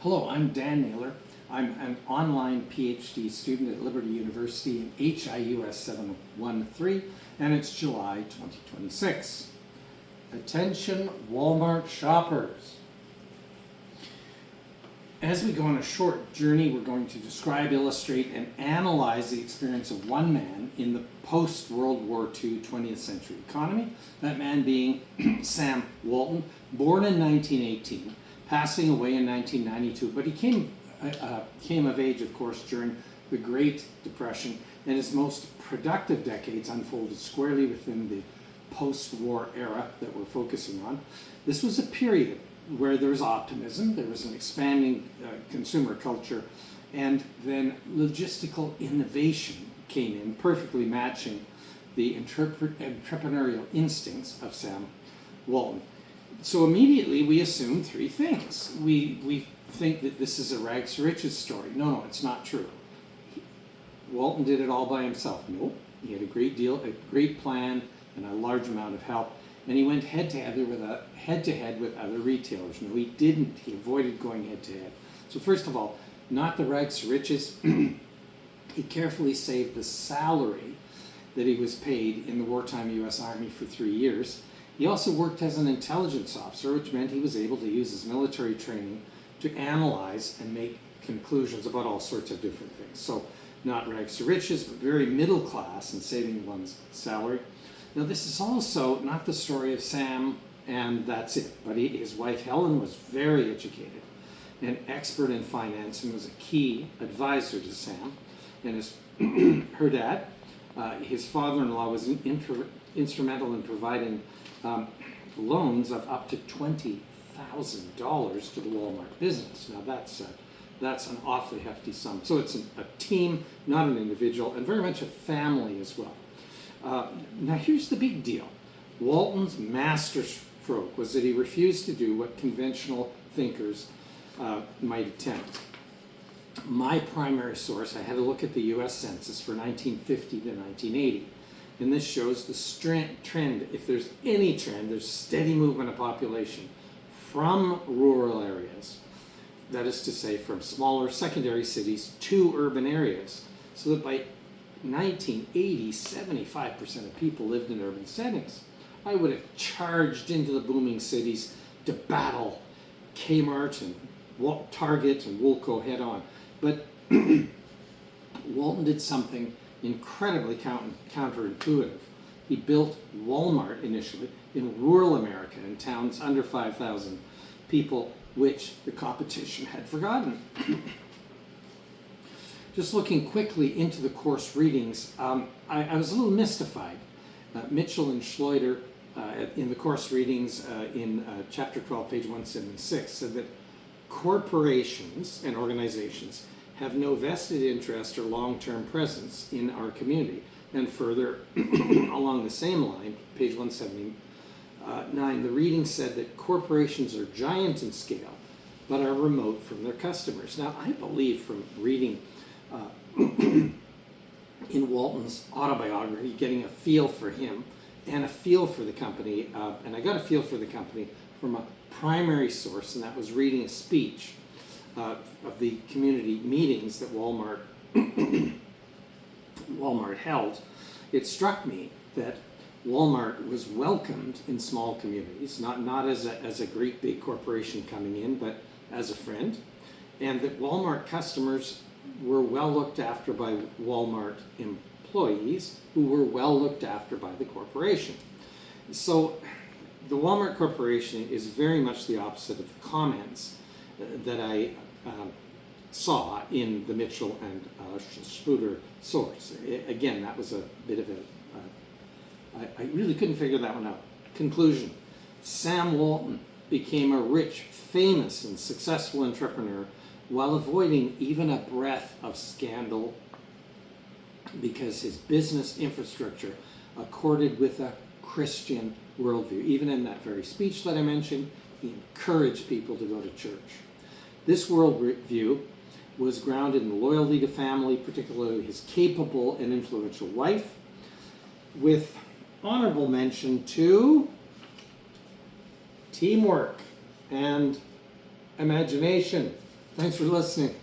Hello, I'm Dan Naylor. I'm an online PhD student at Liberty University in HIUS 713, and it's July 2026. Attention, Walmart shoppers. As we go on a short journey, we're going to describe, illustrate, and analyze the experience of one man in the post-World War II 20th century economy, that man being Sam Walton, born in 1918, passing away in 1992, but he came of age, of course, during the Great Depression, and his most productive decades unfolded squarely within the post-war era that we're focusing on. This was a period where there was optimism, there was an expanding consumer culture, and then logistical innovation came in, perfectly matching the entrepreneurial instincts of Sam Walton. So immediately we assume three things. We think that this is a rags to riches story. No, it's not true. Walton did it all by himself. No, he had a great plan, and a large amount of help. And he went head to head with other retailers. No, he didn't. He avoided going head to head. So first of all, not the rags to riches. He carefully saved the salary that he was paid in the wartime U.S. Army for 3 years. He also worked as an intelligence officer, which meant he was able to use his military training to analyze and make conclusions about all sorts of different things. So not rags to riches, but very middle class and saving one's salary. Now this is also not the story of Sam and that's it, but his wife Helen was very educated and expert in finance and was a key advisor to Sam. And her dad, his father-in-law, was instrumental in providing loans of up to $20,000 to the Walmart business. Now that's an awfully hefty sum. So it's a team, not an individual, and very much a family as well. Now here's the big deal. Walton's masterstroke was that he refused to do what conventional thinkers might attempt. My primary source, I had a look at the US Census for 1950 to 1980. And this shows the trend. If there's any trend, there's steady movement of population from rural areas, that is to say from smaller secondary cities to urban areas, so that by 1980, 75% of people lived in urban settings. I would have charged into the booming cities to battle Kmart and Target and Woolco head on. But Walton did something incredibly counterintuitive. He built Walmart initially in rural America, in towns under 5,000 people, which the competition had forgotten. Just looking quickly into the course readings, I was a little mystified. Mitchell and Schloiter in the course readings in chapter 12, page 176, said that corporations and organizations have no vested interest or long-term presence in our community. And further, along the same line, page 179, the reading said that corporations are giant in scale, but are remote from their customers. Now, I believe from reading in Walton's autobiography, getting a feel for him and a feel for the company, and I got a feel for the company from a primary source, and that was reading a speech of the community meetings that Walmart held. It struck me that Walmart was welcomed in small communities, not as a great big corporation coming in, but as a friend, and that Walmart customers were well looked after by Walmart employees who were well looked after by the corporation. So the Walmart Corporation is very much the opposite of the comments that I saw in the Mitchell and Schluter source. Again, that was a bit of I really couldn't figure that one out. Conclusion: Sam Walton became a rich, famous, and successful entrepreneur while avoiding even a breath of scandal because his business infrastructure accorded with a Christian worldview. Even in that very speech that I mentioned, he encouraged people to go to church. This worldview was grounded in loyalty to family, particularly his capable and influential wife, with honorable mention to teamwork and imagination. Thanks for listening.